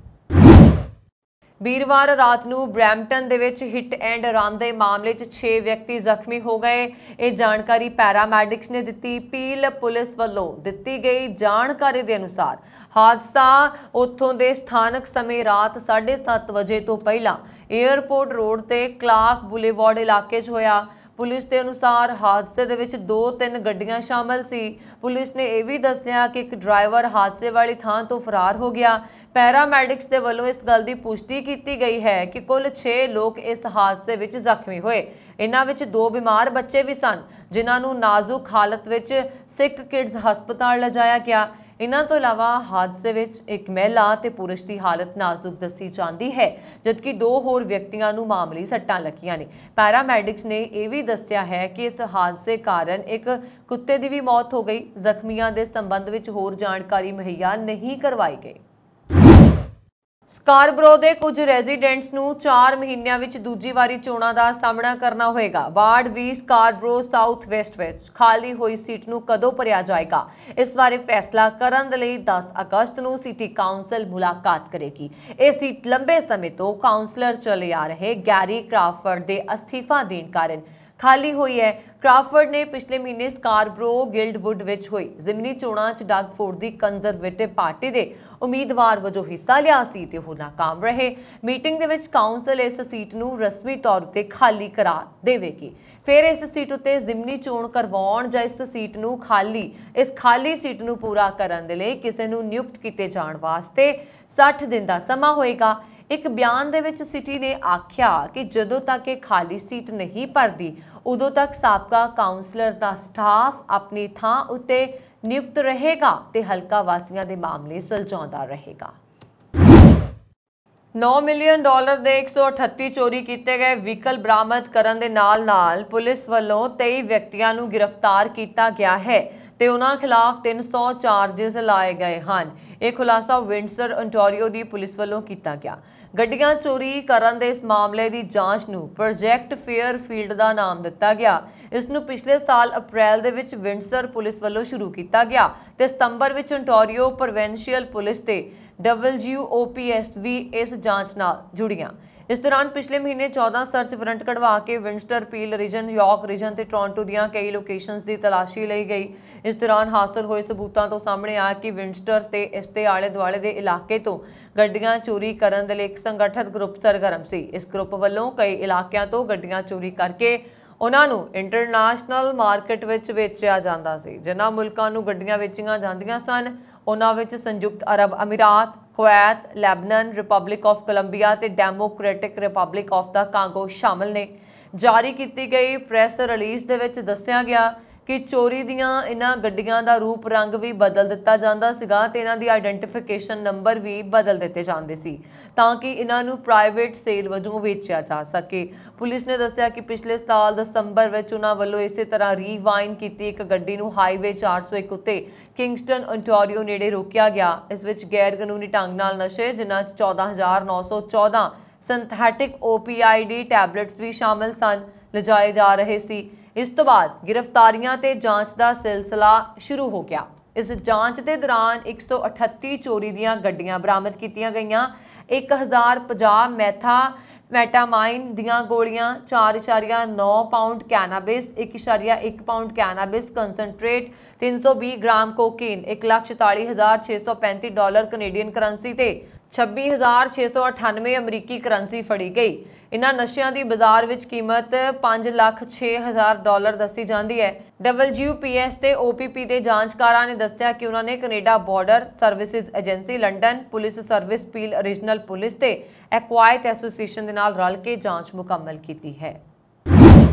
ਵੀਰਵਾਰ ਰਾਤ ਨੂੰ ਬਰੈਂਪਟਨ ਦੇ ਵਿੱਚ ਹਿੱਟ ਐਂਡ ਰਨ ਦੇ ਮਾਮਲੇ 'ਚ 6 ਵਿਅਕਤੀ ਜ਼ਖਮੀ ਹੋ ਗਏ। ਇਹ ਜਾਣਕਾਰੀ ਪੈਰਾਮੈਡਿਕਸ ਨੇ ਦਿੱਤੀ। ਪੀਲ ਪੁਲਿਸ ਵੱਲੋਂ ਦਿੱਤੀ ਗਈ ਜਾਣਕਾਰੀ ਦੇ ਅਨੁਸਾਰ ਹਾਦਸਾ ਉੱਥੋਂ ਦੇ ਸਥਾਨਕ ਸਮੇਂ ਰਾਤ 7:30 ਵਜੇ ਤੋਂ ਪਹਿਲਾਂ 에ਅਰਪੋਰਟ ਰੋਡ ਤੇ ਕਲਾਰਕ ਬੁਲੇਵਾਰਡ ਇਲਾਕੇ 'ਚ ਹੋਇਆ। ਪੁਲਿਸ ਦੇ ਅਨੁਸਾਰ ਹਾਦਸੇ ਦੇ ਵਿੱਚ 2-3 ਗੱਡੀਆਂ ਸ਼ਾਮਲ ਸੀ। ਪੁਲਿਸ ਨੇ ਇਹ ਵੀ ਦੱਸਿਆ ਕਿ ਇੱਕ ਡਰਾਈਵਰ ਹਾਦਸੇ ਵਾਲੀ ਥਾਂ ਤੋਂ ਫਰਾਰ ਹੋ ਗਿਆ। ਪੈਰਾਮੈਡਿਕਸ ਦੇ ਵੱਲੋਂ ਇਸ ਗੱਲ ਦੀ ਪੁਸ਼ਟੀ ਕੀਤੀ ਗਈ ਹੈ ਕਿ ਕੁੱਲ 6 ਲੋਕ ਇਸ ਹਾਦਸੇ ਵਿੱਚ ਜ਼ਖਮੀ ਹੋਏ। ਇਹਨਾਂ ਵਿੱਚ 2 ਬਿਮਾਰ ਬੱਚੇ ਵੀ ਸਨ ਜਿਨ੍ਹਾਂ ਨੂੰ ਨਾਜ਼ੁਕ ਹਾਲਤ ਵਿੱਚ ਸਿੱਖ ਕਿਡਜ਼ ਹਸਪਤਾਲ ਲਿਜਾਇਆ ਗਿਆ। ਇਹਨਾਂ ਤੋਂ ਇਲਾਵਾ ਹਾਦਸੇ ਵਿੱਚ ਇੱਕ ਮਹਿਲਾ ਤੇ ਪੁਰਸ਼ ਦੀ ਹਾਲਤ ਨਾਜ਼ੁਕ ਦੱਸੀ ਜਾਂਦੀ ਹੈ, ਜਦਕਿ 2 ਹੋਰ ਵਿਅਕਤੀਆਂ ਨੂੰ ਮਾਮੂਲੀ ਸੱਟਾਂ ਲੱਗੀਆਂ ਨੇ। ਪੈਰਾਮੈਡਿਕਸ ਨੇ ਇਹ ਵੀ ਦੱਸਿਆ ਹੈ ਕਿ ਇਸ ਹਾਦਸੇ ਕਾਰਨ ਇੱਕ ਕੁੱਤੇ ਦੀ ਵੀ ਮੌਤ ਹੋ ਗਈ। ਜ਼ਖਮੀਆਂ ਦੇ ਸੰਬੰਧ ਵਿੱਚ ਹੋਰ ਜਾਣਕਾਰੀ ਮੁਹੱਈਆ ਨਹੀਂ ਕਰਵਾਈ ਗਈ। ਸਕਾਰਬਰੋ ਦੇ ਕੁਝ ਰੈਜ਼ੀਡੈਂਟਸ ਨੂੰ 4 ਮਹੀਨਿਆਂ ਵਿੱਚ ਦੂਜੀ ਵਾਰੀ ਚੋਣਾਂ ਦਾ ਸਾਹਮਣਾ ਕਰਨਾ ਹੋਏਗਾ। ਵਾਰਡ 20 ਸਕਾਰਬਰੋ ਸਾਊਥ ਵੈਸਟ ਵਿੱਚ ਖਾਲੀ ਹੋਈ ਸੀਟ ਨੂੰ ਕਦੋਂ ਭਰਿਆ ਜਾਏਗਾ, ਇਸ ਬਾਰੇ ਫੈਸਲਾ ਕਰਨ ਦੇ ਲਈ 10 ਅਗਸਤ ਨੂੰ ਸਿਟੀ ਕਾਉਂਸਲ ਮੁਲਾਕਾਤ ਕਰੇਗੀ। ਇਹ ਸੀਟ ਲੰਬੇ ਸਮੇਂ ਤੋਂ ਕਾਉਂਸਲਰ ਚਲੇ ਆ ਰਹੇ ਗੈਰੀ ਕ੍ਰਾਫਰਡ ਦੇ ਅਸਤੀਫਾ ਦੇਣ ਕਾਰਨ ਖਾਲੀ ਹੋਈ ਹੈ। ਕ੍ਰਾਫਰਡ ਨੇ ਪਿਛਲੇ ਮਹੀਨੇ ਸਕਾਰਬਰੋ ਗਿਲਡਵੁੱਡ ਵਿੱਚ ਹੋਈ ਜ਼ਿਮਨੀ ਚੋਣਾਂ 'ਚ ਡਗ ਫੋਰਡ ਦੀ ਕੰਜ਼ਰਵੇਟਿਵ ਪਾਰਟੀ ਦੇ ਉਮੀਦਵਾਰ ਵਜੋਂ ਹਿੱਸਾ ਲਿਆ ਸੀ ਤੇ ਉਹ ਨਾਕਾਮ ਰਹੇ। ਮੀਟਿੰਗ ਦੇ ਵਿੱਚ ਕਾਉਂਸਲ ਇਸ ਸੀਟ ਨੂੰ ਰਸਮੀ ਤੌਰ ਤੇ ਖਾਲੀ ਕਰਾ ਦੇਵੇਗੀ। ਫਿਰ ਇਸ ਸੀਟ ਉੱਤੇ ਜ਼ਿਮਨੀ ਚੋਣ ਕਰਵਾਉਣ ਜਾਂ ਇਸ ਖਾਲੀ ਸੀਟ ਨੂੰ ਪੂਰਾ ਕਰਨ ਦੇ ਲਈ ਕਿਸੇ ਨੂੰ ਨਿਯੁਕਤ ਕੀਤੇ ਜਾਣ ਵਾਸਤੇ 60 ਦਿਨ ਦਾ ਸਮਾਂ ਹੋਏਗਾ। ਇੱਕ ਬਿਆਨ ਦੇ ਵਿੱਚ ਸਿਟੀ ਨੇ ਆਖਿਆ ਕਿ ਜਦੋਂ ਤੱਕ ਇਹ ਖਾਲੀ ਸੀਟ ਨਹੀਂ ਭਰਦੀ ਉਦੋਂ ਤੱਕ ਸਾਬਕਾ ਕਾਉਂਸਲਰ ਦਾ ਸਟਾਫ ਆਪਣੀ ਥਾਂ ਉੱਤੇ ਨਿਯੁਕਤ ਰਹੇਗਾ ਤੇ ਹਲਕਾ ਵਾਸੀਆਂ ਦੇ ਮਾਮਲੇ ਸੁਲਝਾਉਂਦਾ ਰਹੇਗਾ। $9 ਮਿਲੀਅਨ ਦੇ 138 ਚੋਰੀ ਕੀਤੇ ਗਏ ਵਹੀਕਲ ਬਰਾਮਦ ਕਰਨ ਦੇ ਨਾਲ ਪੁਲਿਸ ਵੱਲੋਂ 23 ਵਿਅਕਤੀਆਂ ਨੂੰ ਗ੍ਰਿਫਤਾਰ ਕੀਤਾ ਗਿਆ ਹੈ ਤੇ ਉਹਨਾਂ ਖਿਲਾਫ 300 ਚਾਰजेस ਲਾਏ ਗਏ ਹਨ। ਇਹ ਖੁਲਾਸਾ ਵਿੰਡਸਰ ontario ਦੀ ਪੁਲਿਸ ਵੱਲੋਂ ਕੀਤਾ ਗਿਆ। ਗੱਡੀਆਂ ਚੋਰੀ ਕਰਨ ਦੇ ਇਸ ਮਾਮਲੇ ਦੀ ਜਾਂਚ ਨੂੰ ਪ੍ਰੋਜੈਕਟ ਫੇਅਰਫੀਲਡ ਦਾ ਨਾਮ ਦਿੱਤਾ ਗਿਆ। ਇਸ ਨੂੰ ਪਿਛਲੇ ਸਾਲ ਅਪ੍ਰੈਲ ਦੇ ਵਿੱਚ ਵਿੰਡਸਰ ਪੁਲਿਸ ਵੱਲੋਂ ਸ਼ੁਰੂ ਕੀਤਾ ਗਿਆ ਤੇ ਸਤੰਬਰ ਵਿੱਚ ontario ਪ੍ਰੋਵਿੰਸ਼ੀਅਲ ਪੁਲਿਸ ਤੇ WOPS ਵੀ ਇਸ ਜਾਂਚ ਨਾਲ ਜੁੜੀਆਂ। ਇਸ ਦੌਰਾਨ ਪਿਛਲੇ ਮਹੀਨੇ 14 ਸਰਚ ਵਾਰੰਟ ਕਢਵਾ ਕੇ Windsor Peel region, York region ਤੇ ਟੋਰਾਂਟੋ ਦੀਆਂ ਕਈ ਲੋਕੇਸ਼ਨਸ ਦੀ ਤਲਾਸ਼ੀ ਲਈ ਗਈ। ਇਸ ਦੌਰਾਨ ਹਾਸਲ ਹੋਏ ਸਬੂਤਾਂ ਤੋਂ ਸਾਹਮਣੇ ਆਇਆ ਕਿ ਵਿੰਡਸਰ ਤੇ ਇਸ ਦੇ ਆਲੇ ਦੁਆਲੇ ਦੇ ਇਲਾਕੇ ਤੋਂ ਗੱਡੀਆਂ ਚੋਰੀ ਕਰਨ ਦੇ ਲਈ ਇੱਕ ਸੰਗਠਿਤ ਗਰੁੱਪ ਸਰਗਰਮ ਸੀ। ਇਸ ਗਰੁੱਪ ਵੱਲੋਂ ਕਈ ਇਲਾਕਿਆਂ ਤੋਂ ਗੱਡੀਆਂ ਚੋਰੀ ਕਰਕੇ ਉਹਨਾਂ ਨੂੰ ਇੰਟਰਨੈਸ਼ਨਲ ਮਾਰਕੀਟ ਵਿੱਚ ਵੇਚਿਆ ਜਾਂਦਾ ਸੀ। ਜਿਨ੍ਹਾਂ ਮੁਲਕਾਂ ਨੂੰ ਗੱਡੀਆਂ ਵੇਚੀਆਂ ਜਾਂਦੀਆਂ ਸਨ ਉਹਨਾਂ ਵਿੱਚ ਸੰਯੁਕਤ ਅਰਬ ਅਮੀਰਾਤ, Kuwait, Lebanon, republic of Colombia ਤੇ democratic republic of the Congo ਸ਼ਾਮਲ ਨੇ। ਜਾਰੀ ਕੀਤੀ ਗਈ ਪ੍ਰੈਸ ਰਿਲੀਜ਼ ਦੇ ਵਿੱਚ ਦੱਸਿਆ ਗਿਆ ਕਿ ਚੋਰੀ ਦੀਆਂ ਇਹਨਾਂ ਗੱਡੀਆਂ ਦਾ ਰੂਪ ਰੰਗ ਵੀ ਬਦਲ ਦਿੱਤਾ ਜਾਂਦਾ ਸੀਗਾ ਤੇ ਇਹਨਾਂ ਦੀ ਆਈਡੈਂਟੀਫਿਕੇਸ਼ਨ ਨੰਬਰ ਵੀ ਬਦਲ ਦਿੱਤੇ ਜਾਂਦੇ ਸੀ ਤਾਂ ਕਿ ਇਹਨਾਂ ਨੂੰ ਪ੍ਰਾਈਵੇਟ ਸੇਲ ਵਜੋਂ ਵੇਚਿਆ ਜਾ ਸਕੇ। ਪੁਲਿਸ ਨੇ ਦੱਸਿਆ ਕਿ ਪਿਛਲੇ ਸਾਲ ਦਸੰਬਰ ਵਿੱਚ ਉਹਨਾਂ ਵੱਲੋਂ ਇਸੇ ਤਰ੍ਹਾਂ ਰੀਵਾਈਨ ਕੀਤੀ ਇੱਕ ਗੱਡੀ ਨੂੰ ਹਾਈਵੇ 401 ਉੱਤੇ ਕਿੰਗਸਟਨ ontario ਨੇੜੇ ਰੋਕਿਆ ਗਿਆ। ਇਸ ਵਿੱਚ ਗੈਰ ਕਾਨੂੰਨੀ ਢੰਗ ਨਾਲ ਨਸ਼ੇ ਜਿਨ੍ਹਾਂ 'ਚ 14,914 ਸਿੰਥੈਟਿਕ OPID ਟੈਬਲੇਟਸ ਵੀ ਸ਼ਾਮਲ ਸਨ ਲਿਜਾਏ ਜਾ ਰਹੇ ਸੀ। ਇਸ ਤੋਂ ਬਾਅਦ ਗ੍ਰਿਫਤਾਰੀਆਂ ਤੇ ਜਾਂਚ ਦਾ ਸਿਲਸਿਲਾ ਸ਼ੁਰੂ ਹੋ ਗਿਆ। ਇਸ ਜਾਂਚ ਦੇ ਦੌਰਾਨ 138 ਚੋਰੀ ਦੀਆਂ ਗੱਡੀਆਂ ਬਰਾਮਦ ਕੀਤੀਆਂ ਗਈਆਂ। 1050 ਮੈਟਾਮਾਈਨ ਦੀਆਂ ਗੋਲੀਆਂ, 4.9 pound cannabis, 1.1 pound cannabis concentrate, 320 gram cocaine, $1,44,635 Canadian currency ਤੇ 26,698 ਅਮਰੀਕੀ ਕਰੰਸੀ ਫੜੀ ਗਈ। ਇਨ੍ਹਾਂ ਨਸ਼ਿਆਂ ਦੀ ਬਾਜ਼ਾਰ ਵਿੱਚ ਕੀਮਤ $5,06,000 ਦੱਸੀ ਜਾਂਦੀ ਹੈ। WPS ਤੇ OPP ਦੇ ਜਾਂਚਕਾਰਾਂ ਨੇ ਦੱਸਿਆ ਕਿ ਉਹਨਾਂ ਨੇ Canada border services agency, London police service, peel regional police ਤੇ ਐਕਵਾਇਟ ਐਸੋਸੀਏਸ਼ਨ ਦੇ ਨਾਲ ਰਲ ਕੇ ਜਾਂਚ ਮੁਕੰਮਲ ਕੀਤੀ ਹੈ।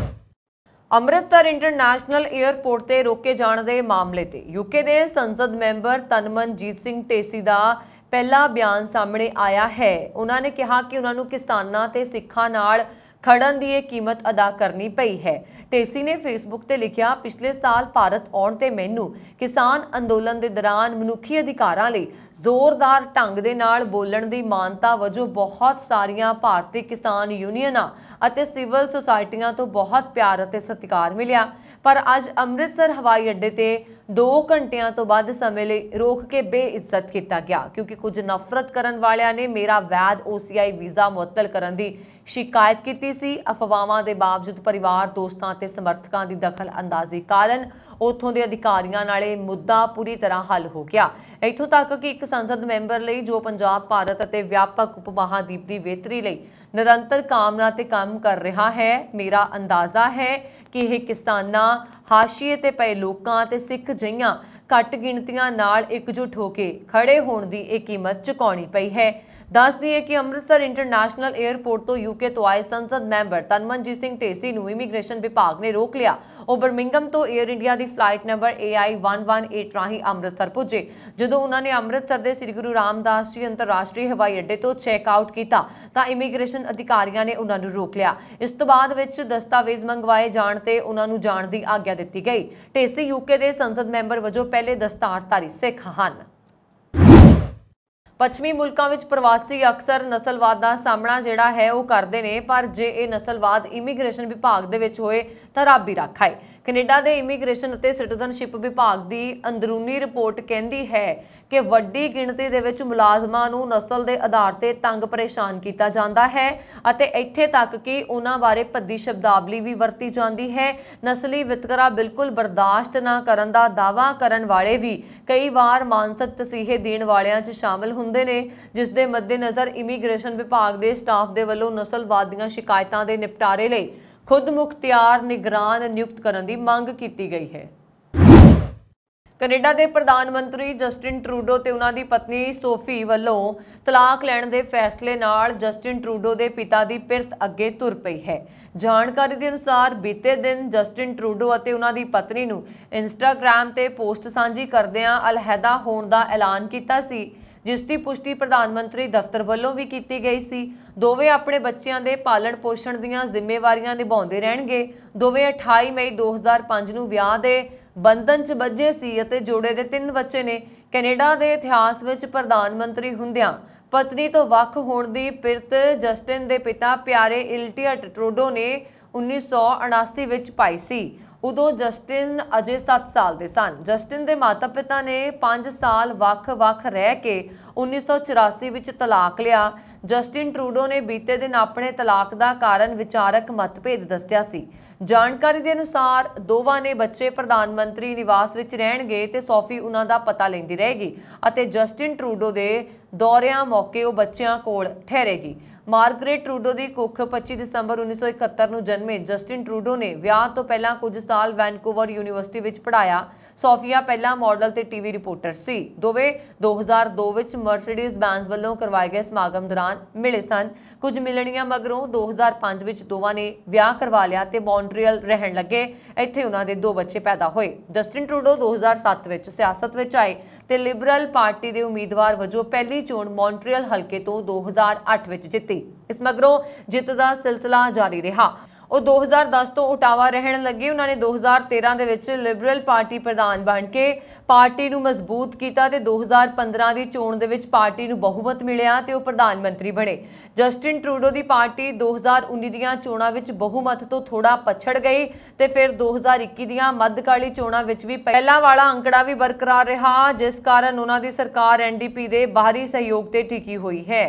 ਅੰਮ੍ਰਿਤਸਰ ਇੰਟਰਨੈਸ਼ਨਲ 에ਅਰਪੋਰਟ ਤੇ ਰੋਕੇ ਜਾਣ ਦੇ ਮਾਮਲੇ ਤੇ UK ਦੇ ਸੰਸਦ ਮੈਂਬਰ ਤਨਮਨਜੀਤ ਸਿੰਘ ਢੇਸੀ ਦਾ ਪਹਿਲਾ ਬਿਆਨ ਸਾਹਮਣੇ ਆਇਆ ਹੈ। ਉਹਨਾਂ ਨੇ ਕਿਹਾ ਕਿ ਉਹਨਾਂ ਨੂੰ ਕਿਸਾਨਾਂ ਤੇ ਸਿੱਖਾਂ ਨਾਲ ਖੜਨ ਦੀ ਇਹ ਕੀਮਤ ਅਦਾ ਕਰਨੀ ਪਈ ਹੈ। ਢੇਸੀ ਨੇ ਫੇਸਬੁੱਕ ਤੇ ਲਿਖਿਆ, ਪਿਛਲੇ ਸਾਲ ਭਾਰਤ ਆਉਣ ਤੇ ਮੈਨੂੰ ਕਿਸਾਨ ਅੰਦੋਲਨ ਦੇ ਦੌਰਾਨ ਮਨੁੱਖੀ ਅਧਿਕਾਰਾਂ ਲਈ ਜ਼ੋਰਦਾਰ ਢੰਗ ਦੇ ਨਾਲ ਬੋਲਣ ਦੀ ਮਾਨਤਾ ਵਜੋਂ ਬਹੁਤ ਸਾਰੀਆਂ ਭਾਰਤੀ ਕਿਸਾਨ ਯੂਨੀਅਨਾਂ ਅਤੇ ਸਿਵਲ ਸੁਸਾਇਟੀਆਂ ਤੋਂ ਬਹੁਤ ਪਿਆਰ ਅਤੇ ਸਤਿਕਾਰ ਮਿਲਿਆ। ਪਰ ਅੱਜ ਅੰਮ੍ਰਿਤਸਰ ਹਵਾਈ ਅੱਡੇ ਤੇ 2 ਘੰਟਿਆਂ ਤੋਂ ਵੱਧ ਸਮੇਂ ਲਈ ਰੋਕ ਕੇ ਬੇਇੱਜ਼ਤ ਕੀਤਾ ਗਿਆ ਕਿਉਂਕਿ ਕੁਝ ਨਫ਼ਰਤ ਕਰਨ ਵਾਲਿਆਂ ਨੇ ਮੇਰਾ ਵੈਦ OCI ਵੀਜ਼ਾ ਮੁਅੱਤਲ ਕਰਨ ਦੀ ਸ਼ਿਕਾਇਤ ਕੀਤੀ ਸੀ। ਅਫਵਾਹਾਂ ਦੇ ਬਾਵਜੂਦ ਪਰਿਵਾਰ, ਦੋਸਤਾਂ ਤੇ ਸਮਰਥਕਾਂ ਦੀ ਦਖਲ ਅੰਦਾਜ਼ੀ ਕਾਰਨ ਉੱਥੋਂ ਦੇ ਅਧਿਕਾਰੀਆਂ ਨਾਲ ਇਹ ਮੁੱਦਾ ਪੂਰੀ ਤਰ੍ਹਾਂ ਹੱਲ ਹੋ ਗਿਆ। ਇੱਥੋਂ ਤੱਕ ਕਿ ਇੱਕ ਸੰਸਦ ਮੈਂਬਰ ਲਈ ਜੋ ਪੰਜਾਬ, ਭਾਰਤ ਅਤੇ ਵਿਆਪਕ ਉਪ ਮਹਾਦੀਪ ਦੀ ਬਿਹਤਰੀ ਲਈ ਨਿਰੰਤਰ ਕਾਮਨਾ ਤੇ ਕੰਮ ਕਰ ਰਿਹਾ ਹੈ, ਮੇਰਾ ਅੰਦਾਜ਼ਾ ਹੈ ਕਿ ਇਹ ਕਿਸਾਨਾਂ, ਹਾਸ਼ੀਏ ਤੇ ਪਏ ਲੋਕਾਂ ਤੇ ਸਿੱਖ ਜਿਹੀਆਂ ਘੱਟ ਗਿਣਤੀਆਂ ਨਾਲ ਇਕਜੁੱਟ ਹੋ ਕੇ ਖੜੇ ਹੋਣ ਦੀ ਇਹ ਕੀਮਤ ਚੁਕਾਉਣੀ ਪਈ ਹੈ। ਦੱਸ ਦਈਏ ਕਿ ਅੰਮ੍ਰਿਤਸਰ ਇੰਟਰਨੈਸ਼ਨਲ 에ਅਰਪੋਰਟ ਤੋਂ UK ਤੋਂ ਆਏ ਸੰਸਦ ਮੈਂਬਰ ਤਨਮਨਜੀਤ ਸਿੰਘ ਢੇਸੀ ਨੂੰ ਇਮੀਗ੍ਰੇਸ਼ਨ ਵਿਭਾਗ ਨੇ ਰੋਕ ਲਿਆ। ਉਹ ਬਰਮਿੰਗਮ ਤੋਂ 에ਅਰ ਇੰਡੀਆ ਦੀ ਫਲਾਈਟ ਨੰਬਰ AI 118 ਰਾਹੀਂ ਅੰਮ੍ਰਿਤਸਰ ਪੁੱਜੇ। ਜਦੋਂ ਉਹਨਾਂ ਨੇ ਅੰਮ੍ਰਿਤਸਰ ਦੇ ਸ੍ਰੀ ਗੁਰੂ ਰਾਮਦਾਸ ਜੀ ਅੰਤਰਰਾਸ਼ਟਰੀ ਹਵਾਈ ਅੱਡੇ ਤੋਂ ਚੈੱਕ ਆਊਟ ਕੀਤਾ ਤਾਂ ਇਮੀਗ੍ਰੇਸ਼ਨ ਅਧਿਕਾਰੀਆਂ ਨੇ ਉਹਨਾਂ ਨੂੰ ਰੋਕ ਲਿਆ। ਇਸ ਤੋਂ ਬਾਅਦ ਵਿੱਚ ਦਸਤਾਵੇਜ਼ ਮੰਗਵਾਏ ਜਾਣ ਤੇ ਉਹਨਾਂ ਨੂੰ ਜਾਣ ਦੀ ਆਗਿਆ ਦਿੱਤੀ ਗਈ। ਢੇਸੀ UK ਦੇ ਸੰਸਦ ਮੈਂਬਰ ਵਜੋਂ ਪਹਿਲੇ ਦਸਤਾਰਧਾਰੀ ਸਿੱਖ ਹਨ। ਪੱਛਮੀ ਮੁਲਕਾਂ ਵਿੱਚ ਪ੍ਰਵਾਸੀ ਅਕਸਰ ਨਸਲਵਾਦ ਦਾ ਸਾਹਮਣਾ ਜਿਹੜਾ ਹੈ ਉਹ ਕਰਦੇ ਨੇ, ਪਰ ਜੇ ਇਹ ਨਸਲਵਾਦ ਇਮੀਗ੍ਰੇਸ਼ਨ ਵਿਭਾਗ ਦੇ ਵਿੱਚ ਹੋਏ ਤਾਂ ਰੱਬ ਹੀ ਰਾਖਾ ਹੈ। ਕੈਨੇਡਾ ਦੇ ਇਮੀਗ੍ਰੇਸ਼ਨ ਅਤੇ ਸਿਟੀਜ਼ਨਸ਼ਿਪ ਵਿਭਾਗ ਦੀ ਅੰਦਰੂਨੀ ਰਿਪੋਰਟ ਕਹਿੰਦੀ ਹੈ ਕਿ ਵੱਡੀ ਗਿਣਤੀ ਦੇ ਵਿੱਚ ਮੁਲਾਜ਼ਮਾਂ ਨੂੰ ਨਸਲ ਦੇ ਆਧਾਰ ਤੇ ਤੰਗ ਪਰੇਸ਼ਾਨ ਕੀਤਾ ਜਾਂਦਾ ਹੈ ਅਤੇ ਇੱਥੇ ਤੱਕ ਕਿ ਉਹਨਾਂ ਬਾਰੇ ਭੱਦੀ ਸ਼ਬਦਾਵਲੀ ਵੀ ਵਰਤੀ ਜਾਂਦੀ ਹੈ। ਨਸਲੀ ਵਿਤਕਰਾ ਬਿਲਕੁਲ ਬਰਦਾਸ਼ਤ ਨਾ ਕਰਨ ਦਾ ਦਾਅਵਾ ਕਰਨ ਵਾਲੇ ਵੀ ਕਈ ਵਾਰ ਮਾਨਸਿਕ ਤਸੀਹੇ ਦੇਣ ਵਾਲਿਆਂ 'ਚ ਸ਼ਾਮਲ ਹੁੰਦੇ ਨੇ, ਜਿਸ ਦੇ ਮੱਦੇਨਜ਼ਰ ਇਮੀਗ੍ਰੇਸ਼ਨ ਵਿਭਾਗ ਦੇ ਸਟਾਫ ਦੇ ਵੱਲੋਂ ਨਸਲਵਾਦ ਦੀਆਂ ਸ਼ਿਕਾਇਤਾਂ ਦੇ ਨਿਪਟਾਰੇ ਲਈ खुद मुख्तियार निगरान नियुक्त करने की मांग की गई है। कनेडा के प्रधानमंत्री जस्टिन ट्रूडो ते उन्हां दी पत्नी सोफी वल्लों तलाक लैण दे फैसले नाल जस्टिन ट्रूडो के पिता की पिरत अगे तुर पई है। जानकारी के अनुसार बीते दिन जस्टिन ट्रूडो अते उन्हां दी पत्नी नूं इंस्टाग्राम ते पोस्ट सांझी करदिआं अलहदा होण दा ऐलान कीता सी, जिस की पुष्टि प्रधानमंत्री दफ्तर वालों भी की गई सी। दोवें अपने बच्चों के पालन पोषण दीआं जिम्मेवारियां निभाउंदे रहणगे। दोवें 28 मई 2005 नूं विआह दे बंधन च बझे सी अते जोड़े दे 3 बच्चे ने। कनेडा के इतिहास विच प्रधानमंत्री हुंदिआं पत्नी तो वख होण दी पिरत जस्टिन के पिता प्यारे इल्टियट ट्रूडो ने 1979 विच पाई सी। उदों जस्टिन अजे 7 साल के सन। जस्टिन के माता पिता ने 5 साल वख-वख रह के 1984 विच तलाक लिया। जस्टिन ट्रूडो ने बीते दिन अपने तलाक का कारण विचारक मतभेद दस्सिया सी। जानकारी के अनुसार दोवां ने बच्चे प्रधानमंत्री निवास विच रहणगे ते सोफी उन्हां दा पता लैंदी रहेगी अते जस्टिन ट्रूडो के दौरियां मौके वो बच्चों कोल ठहरेगी। मार्गरेट ट्रूडो की कुख 25 दिसंबर 1971 ਨੂੰ जन्मे जस्टिन ट्रूडो ने ਵਿਆਹ ਤੋਂ ਪਹਿਲਾਂ ਕੁਝ ਸਾਲ ਵੈਨਕੂਵਰ यूनिवर्सिटी ਵਿੱਚ ਪੜਾਇਆ। सोफिया पहला मॉडल ते टीवी रिपोर्टर सी। दोवें 2002 ਵਿੱਚ मर्सिडीज बैंज ਵੱਲੋਂ करवाए गए समागम दौरान मिले सन। कुछ मिलणियां मगरों 2005 ਵਿੱਚ ਦੋਵਾਂ ਨੇ ਵਿਆਹ ਕਰਵਾ ਲਿਆ ਤੇ ਮੌਂਟਰੀਅਲ ਰਹਿਣ ਲੱਗੇ। ਇੱਥੇ ਉਹਨਾਂ ਦੇ 2 ਬੱਚੇ ਪੈਦਾ ਹੋਏ। ਜਸਟਿਨ ਟਰੂਡੋ 2007 ਵਿੱਚ ਸਿਆਸਤ ਵਿੱਚ ਆਏ ਤੇ ਲਿਬਰਲ ਪਾਰਟੀ ਦੇ ਉਮੀਦਵਾਰ ਵਜੋਂ ਪਹਿਲੀ ਚੋਣ ਮੌਂਟਰੀਅਲ ਹਲਕੇ ਤੋਂ 2008 ਵਿੱਚ ਜਿੱਤੀ। इस मगरों जित का सिलसिला जारी रहा। ਉਹ 2010 ਤੋਂ ਉਟਾਵਾ ਰਹਿਣ ਲੱਗੇ। ਉਹਨਾਂ ਨੇ 2013 ਦੇ ਵਿੱਚ ਲਿਬਰਲ ਪਾਰਟੀ ਪ੍ਰਧਾਨ ਬਣ ਕੇ ਪਾਰਟੀ ਨੂੰ ਮਜ਼ਬੂਤ ਕੀਤਾ ਤੇ 2015 ਦੀ ਚੋਣ ਦੇ ਵਿੱਚ ਪਾਰਟੀ ਨੂੰ ਬਹੁਮਤ ਮਿਲਿਆ ਤੇ ਉਹ ਪ੍ਰਧਾਨ ਮੰਤਰੀ ਬਣੇ। ਜਸਟਿਨ ਟਰੂਡੋ ਦੀ ਪਾਰਟੀ 2019 ਦੀਆਂ ਚੋਣਾਂ ਵਿੱਚ ਬਹੁਮਤ ਤੋਂ ਥੋੜਾ ਪਛੜ ਗਈ ਤੇ ਫਿਰ 2021 ਦੀਆਂ ਮੱਧਕਾਲੀ ਚੋਣਾਂ ਵਿੱਚ ਵੀ ਪਹਿਲਾਂ ਵਾਲਾ ਅੰਕੜਾ ਵੀ ਬਰਕਰਾਰ ਰਿਹਾ, ਜਿਸ ਕਾਰਨ ਉਹਨਾਂ ਦੀ ਸਰਕਾਰ ਐਨਡੀਪੀ ਦੇ ਬਾਹਰੀ ਸਹਿਯੋਗ ਤੇ ਟਿਕੀ ਹੋਈ ਹੈ।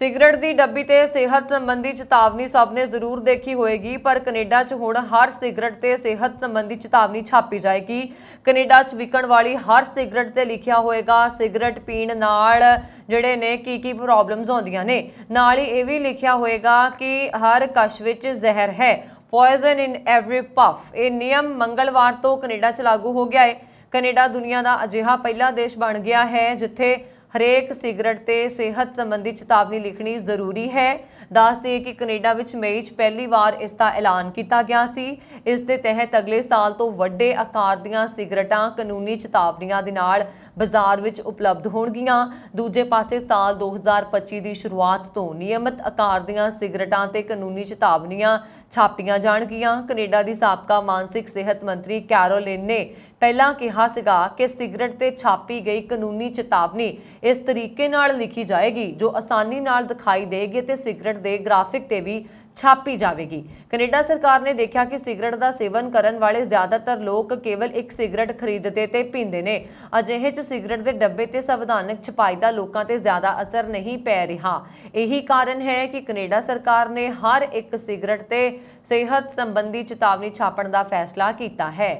सिगरेट की डब्बी ते सेहत संबंधी चेतावनी सब ने जरूर देखी होएगी, पर कनेडा च हुण हर सिगरेट ते सेहत संबंधी चेतावनी छापी जाएगी। कनेडा च विकण वाली हर सिगरेट ते लिखिया होएगा सिगरेट पीण नाल जिहड़े ने की प्रॉब्लम्स आउंदियां ने। नाल ही इह वी लिखिया होएगा कि हर कश विच जहर है, पॉइजन इन एवरी पफ। ये नियम मंगलवार तो कनेडा च लागू हो गया है। कनेडा दुनिया का अजिहा पहला देश बन गया है जिथे हरेक सिगरेट ते सेहत संबंधी चेतावनी लिखनी जरूरी है। दस दिए कि कनेडा विच मई च पहली बार इसका ऐलान किया गया सी। इस दे तहत अगले साल तो वड्डे आकार दीआं सिगरेटां कानूनी चेतावनियां दे नाल बाजार विच उपलब्ध होणगीआं। दूजे पासे साल 2025 की शुरुआत तो नियमित आकार दीआं सिगरेटां ते कानूनी चेतावनियां छापियां जाणगीआं। कनेडा की साबका मानसिक सेहत मंत्री कैरोलिन ने पहला कहा सीगा कि सिगरेट ते छापी गई कानूनी चेतावनी इस तरीके नाल लिखी जाएगी जो आसानी नाल दिखाई देगी ते सिगरेट दे ग्राफिक ते भी छापी जाएगी। कनेडा सरकार ने देखा कि सिगरेट का सेवन करने वाले ज्यादातर लोग केवल एक सिगरेट खरीदते ते पींदे ने। अजिहे च सिगरेट के डब्बे ते संविधानक छपाई का लोगों ते ज्यादा असर नहीं पै रहा। यही कारण है कि कनेडा सरकार ने हर एक सिगरेट ते सेहत संबंधी चेतावनी छापण का फैसला किया है।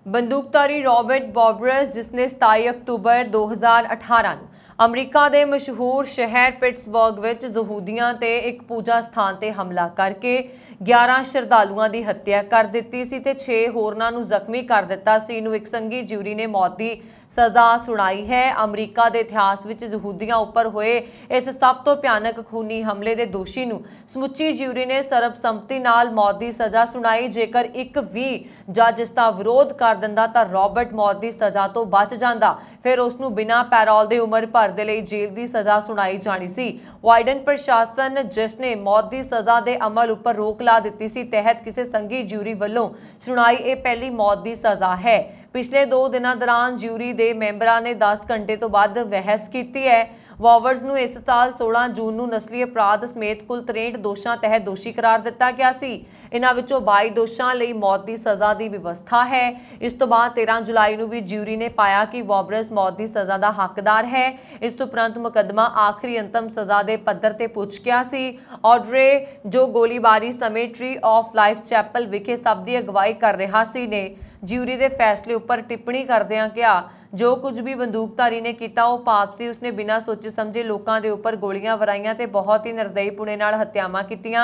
बंदूकधारी रॉबर्ट बॉब्रस, जिसने 27 अक्तूबर 2018 अमरीका के मशहूर शहर पिट्सबर्ग विच यहूदियों ते एक पूजा स्थान ते हमला करके 11 श्रद्धालुओं की हत्या कर दी सी ते 6 होरनां नूं जख्मी कर दिता सी। इनूं एक संघी ज्यूरी ने मौत की सज़ा सुनाई है। अमरीका के इतिहास विच यहूदियों उपर होए इस सब तो भयानक खूनी हमले के दोषी नूं समुची ज्यूरी ने सर्बसम्मति नाल मौत की सज़ा सुनाई। जेकर एक भी जज इसका विरोध कर दिंदा तां रॉबर्ट मौत की सज़ा तो बच जांदा, फिर उसनूं बिना पैरोल के उम्र भर दे लई जेल की सज़ा सुनाई जानी सी। वाइडन प्रशासन, जिसने मौत की सज़ा के अमल उपर रोक ला दी सी, तहत किसी संघी ज्यूरी वालों सुनाई ये पहली मौत की सज़ा है। पिछले 2 दिनों दौरान ज्यूरी के मैंबरां ने 10 घंटे तो बाद बहस की है। ਵੌਬਰਜ਼ ਨੂੰ ਇਸ ਸਾਲ 16 ਜੂਨ ਨੂੰ ਨਸਲੀ ਅਪਰਾਧ ਸਮੇਤ ਕੁੱਲ 63 ਦੋਸ਼ਾਂ ਤਹਿਤ ਦੋਸ਼ੀ ਕਰਾਰ ਦਿੱਤਾ ਗਿਆ ਸੀ। ਇਨ੍ਹਾਂ ਵਿੱਚੋਂ 22 ਦੋਸ਼ਾਂ ਲਈ ਮੌਤ ਦੀ ਸਜ਼ਾ ਦੀ ਵਿਵਸਥਾ ਹੈ। ਇਸ ਤੋਂ ਬਾਅਦ 13 ਜੁਲਾਈ ਨੂੰ ਵੀ ਜਿਊਰੀ ਨੇ ਪਾਇਆ ਕਿ ਵੌਬਰਜ਼ ਮੌਤ ਦੀ ਸਜ਼ਾ ਦਾ ਹੱਕਦਾਰ ਹੈ। ਇਸ ਤੋਂ ਉਪਰੰਤ ਮੁਕੱਦਮਾ ਆਖਰੀ ਅੰਤਮ ਸਜ਼ਾ ਦੇ ਪੱਧਰ ਤੇ ਪੁੱਜ ਗਿਆ ਸੀ। ਆਡਰੇ ਜੋ ਗੋਲੀਬਾਰੀ ਸਮੇਂ ਟਰੀ ਆਫ ਲਾਈਫ ਚੈਪਲ ਵਿਖੇ ਸਭ ਦੀ ਅਗਵਾਈ ਕਰ ਰਿਹਾ ਸੀ ਨੇ ਜਿਊਰੀ ਦੇ ਫੈਸਲੇ ਉੱਪਰ ਟਿੱਪਣੀ ਕਰਦਿਆਂ ਕਿਹਾ, ਜੋ ਕੁਝ ਵੀ ਬੰਦੂਕਧਾਰੀ ਨੇ ਕੀਤਾ ਉਹ ਪਾਪ ਸੀ। ਉਸਨੇ ਬਿਨਾਂ ਸੋਚੇ ਸਮਝੇ ਲੋਕਾਂ ਦੇ ਉੱਪਰ ਗੋਲੀਆਂ ਵਰਾਈਆਂ ਤੇ ਬਹੁਤ ਹੀ ਨਿਰਦਈ ਨਾਲ ਹੱਤਿਆਵਾਂ ਕੀਤੀਆਂ।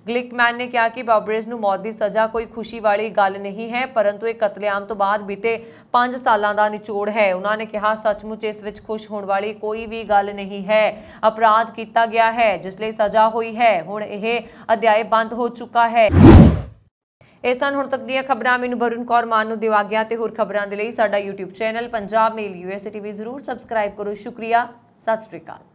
ਗਲਿਕਮੈਨ ਨੇ ਕਿਹਾ ਕਿ ਵੌਬਰਜ਼ ਨੂੰ ਮੌਤ ਦੀ ਸਜ਼ਾ ਕੋਈ ਖੁਸ਼ੀ ਵਾਲੀ ਗੱਲ ਨਹੀਂ ਹੈ, ਪਰੰਤੂ ਇਹ ਕਤਲੇਆਮ ਤੋਂ ਬਾਅਦ ਬੀਤੇ 5 ਸਾਲਾਂ ਦਾ ਨਿਚੋੜ ਹੈ। ਉਹਨਾਂ ਨੇ ਕਿਹਾ, ਸੱਚਮੁੱਚ ਇਸ ਵਿੱਚ ਖੁਸ਼ ਹੋਣ ਵਾਲੀ ਕੋਈ ਵੀ ਗੱਲ ਨਹੀਂ ਹੈ। ਅਪਰਾਧ ਕੀਤਾ ਗਿਆ ਹੈ ਜਿਸ ਲਈ ਸਜ਼ਾ ਹੋਈ ਹੈ। ਹੁਣ ਇਹ ਅਧਿਆਇ ਬੰਦ ਹੋ ਚੁੱਕਾ ਹੈ। ਇਹ ਸਨ ਹੁਣ ਤੱਕ ਦੀਆਂ ਖਬਰਾਂ। ਮੈਨੂੰ ਵਰੁਣ ਕੌਰ ਮਾਨ ਨੂੰ ਦਿਵਾ ਗਿਆ ਤੇ ਹੋਰ ਖਬਰਾਂ ਦੇ ਲਈ ਸਾਡਾ YouTube ਚੈਨਲ ਪੰਜਾਬ ਮੇਲ USA TV ਜ਼ਰੂਰ ਸਬਸਕ੍ਰਾਈਬ ਕਰੋ। ਸ਼ੁਕਰੀਆ। ਸਤਿ ਸ਼੍ਰੀ ਅਕਾਲ।